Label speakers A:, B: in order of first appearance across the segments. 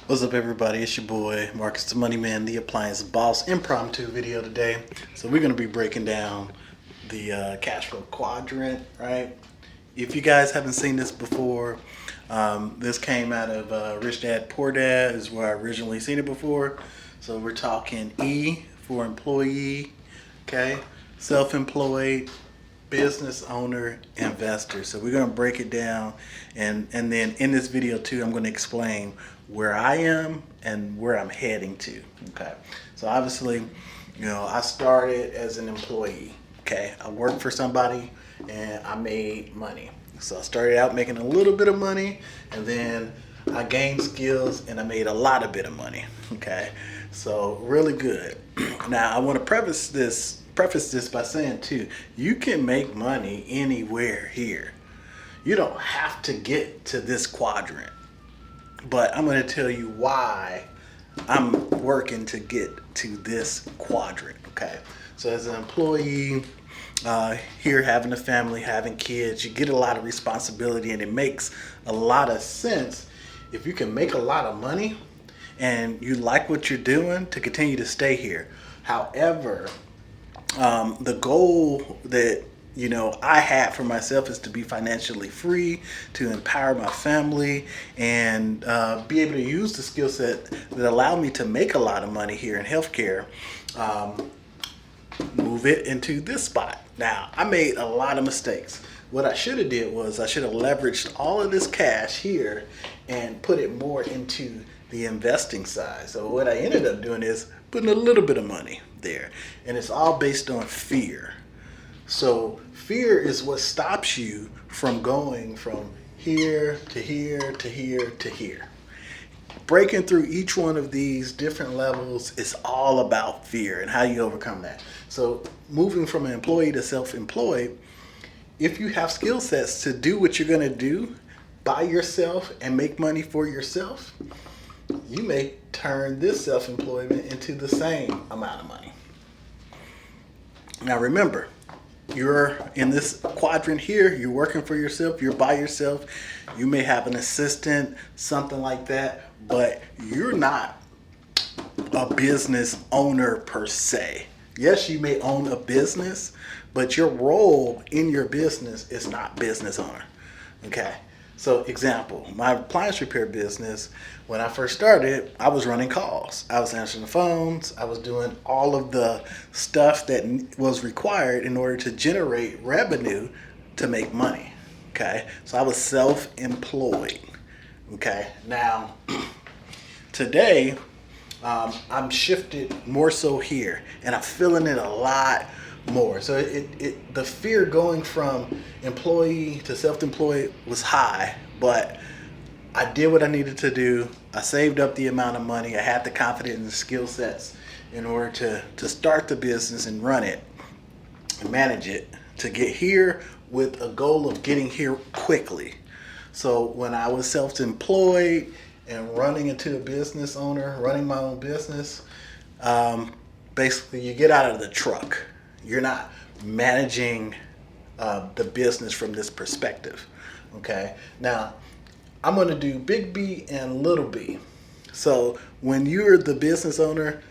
A: What's up, everybody? It's your boy Marcus the Money Man, the Appliance Boss. Impromptu video today. So we're gonna be breaking down the cash flow quadrant, right? If you guys haven't seen this before, this came out of Rich Dad Poor Dad is where I originally seen it before. So we're talking E for employee, okay, self-employed, business owner, investor. So we're going to break it down, and then in this video too I'm going to explain where I am and where I'm heading to. Okay, so obviously, I started as an employee. Okay, I worked for somebody and I made money. So I started out making a little bit of money, and then I gained skills and I made a lot of bit of money. Okay, so really good. Now I want to preface this by saying too, you can make money anywhere here. You don't have to get to this quadrant, but I'm going to tell you why I'm working to get to this quadrant. Okay, so as an employee, here, having a family, having kids, you get a lot of responsibility, and it makes a lot of sense if you can make a lot of money and you like what you're doing to continue to stay here. However, the goal that I had for myself is to be financially free, to empower my family, and be able to use the skill set that allowed me to make a lot of money here in healthcare, move it into this spot. Now, I made a lot of mistakes. What I should have did was I should have leveraged all of this cash here and put it more into the investing side. So what I ended up doing is putting a little bit of money there, and it's all based on fear. So fear is what stops you from going from here to here to here to here. Breaking through each one of these different levels is all about fear and how you overcome that. So moving from an employee to self-employed, if you have skill sets to do what you're going to do by yourself and make money for yourself, you may turn this self-employment into the same amount of money. Now remember, you're in this quadrant here, you're working for yourself, you're by yourself, you may have an assistant, something like that, but you're not a business owner per se. Yes, you may own a business, but your role in your business is not business owner. Okay, so example, my appliance repair business, when I first started, I was running calls. I was answering the phones. I was doing all of the stuff that was required in order to generate revenue to make money. Okay, so I was self-employed. Okay, now today, I'm shifted more so here, and I'm feeling it a lot more. So the fear going from employee to self-employed was high, but I did what I needed to do. I saved up the amount of money. I had the confidence and the skill sets in order to start the business and run it and manage it to get here with a goal of getting here quickly. So when I was self-employed and running into a business owner, running my own business, basically you get out of the truck. You're not managing the business from this perspective. Okay, now I'm going to do big B and little b. So when you're the business owner,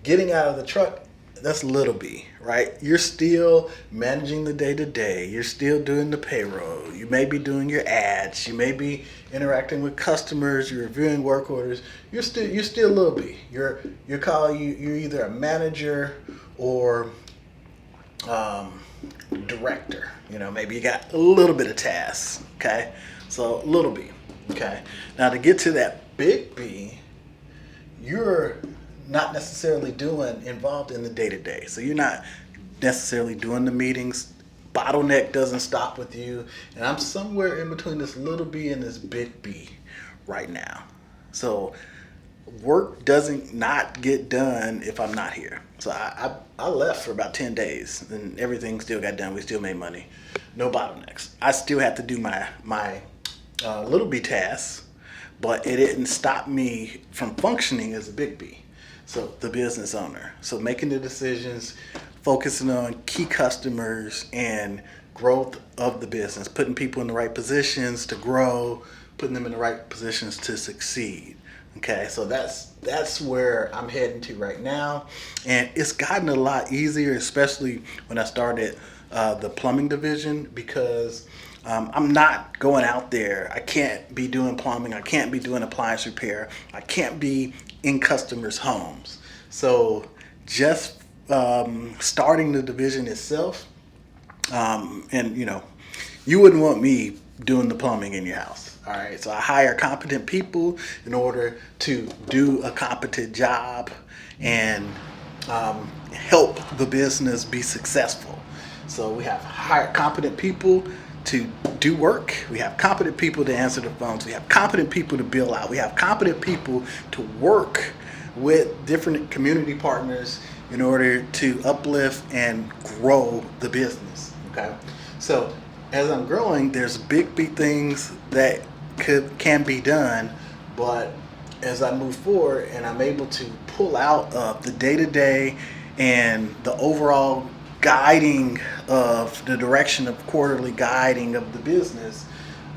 A: getting out of the truck, that's little b, right? You're still managing the day to day. You're still doing the payroll. You may be doing your ads. You may be interacting with customers. You're reviewing work orders. You're still little b. You're either a manager or director. Maybe you got a little bit of tasks. Okay, so little b. Okay, now to get to that big B, you're not necessarily involved in the day-to-day. So you're not necessarily doing the meetings. Bottleneck doesn't stop with you. And I'm somewhere in between this little b and this big B right now. So work doesn't not get done if I'm not here. So I left for about 10 days and everything still got done. We still made money. No bottlenecks. I still had to do my little b tasks, but it didn't stop me from functioning as a big B. So the business owner. So making the decisions, focusing on key customers and growth of the business, putting people in the right positions to grow, putting them in the right positions to succeed. Okay, so that's where I'm heading to right now, and it's gotten a lot easier, especially when I started the plumbing division, because I'm not going out there. I can't be doing plumbing. I can't be doing appliance repair. I can't be in customers' homes. So just starting the division itself, and you wouldn't want me doing the plumbing in your house. All right, so I hire competent people in order to do a competent job and help the business be successful. So we have hired competent people to do work. We have competent people to answer the phones. We have competent people to bill out. We have competent people to work with different community partners in order to uplift and grow the business. Okay, so as I'm growing, there's big things that can be done, but as I move forward and I'm able to pull out of the day-to-day and the overall guiding of the direction of quarterly guiding of the business,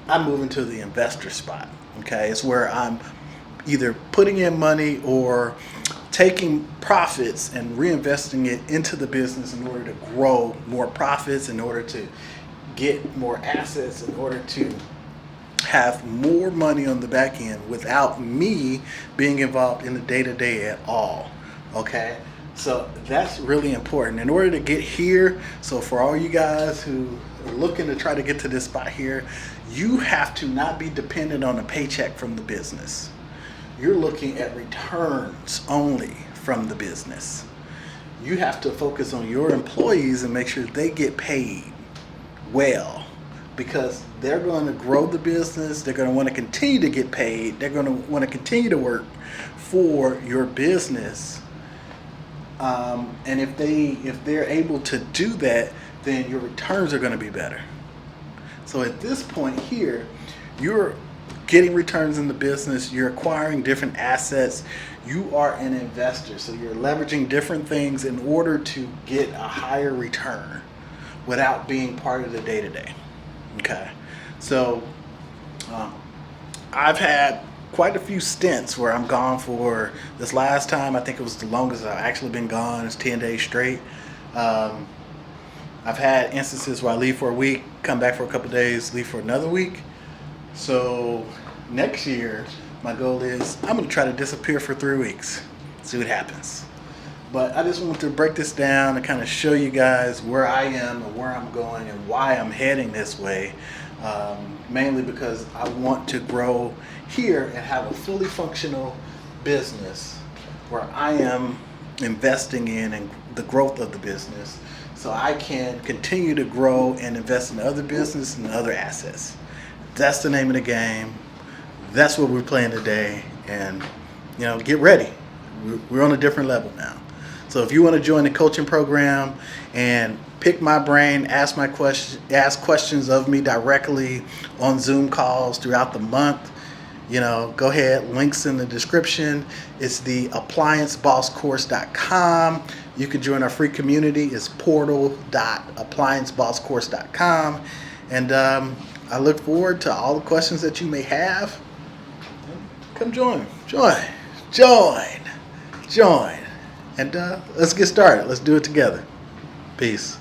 A: I'm moving to the investor spot. Okay, it's where I'm either putting in money or taking profits and reinvesting it into the business in order to grow more profits, in order to get more assets, in order to have more money on the back end without me being involved in the day-to-day at all. Okay, so that's really important in order to get here. So for all you guys who are looking to try to get to this spot here, you have to not be dependent on a paycheck from the business. You're looking at returns only from the business. You have to focus on your employees and make sure they get paid well, because they're going to grow the business. They're going to want to continue to get paid. They're going to want to continue to work for your business. And if they're able to do that, then your returns are going to be better. So at this point here, you're getting returns in the business. You're acquiring different assets. You are an investor. So you're leveraging different things in order to get a higher return without being part of the day-to-day. Okay, so I've had quite a few stints where I'm gone for this last time. I think it was the longest I've actually been gone. It's 10 days straight. I've had instances where I leave for a week, come back for a couple of days, leave for another week. So next year, my goal is I'm going to try to disappear for 3 weeks, see what happens. But I just want to break this down and kind of show you guys where I am and where I'm going and why I'm heading this way. Mainly because I want to grow here and have a fully functional business where I am investing in and the growth of the business, so I can continue to grow and invest in other business and other assets. That's the name of the game. That's what we're playing today. And get ready. We're on a different level now. So if you want to join the coaching program and pick my brain, ask questions of me directly on Zoom calls throughout the month, go ahead. Links in the description. It's the appliancebosscourse.com. You can join our free community. It's portal.appliancebosscourse.com. And I look forward to all the questions that you may have. Come join. And let's get started. Let's do it together. Peace.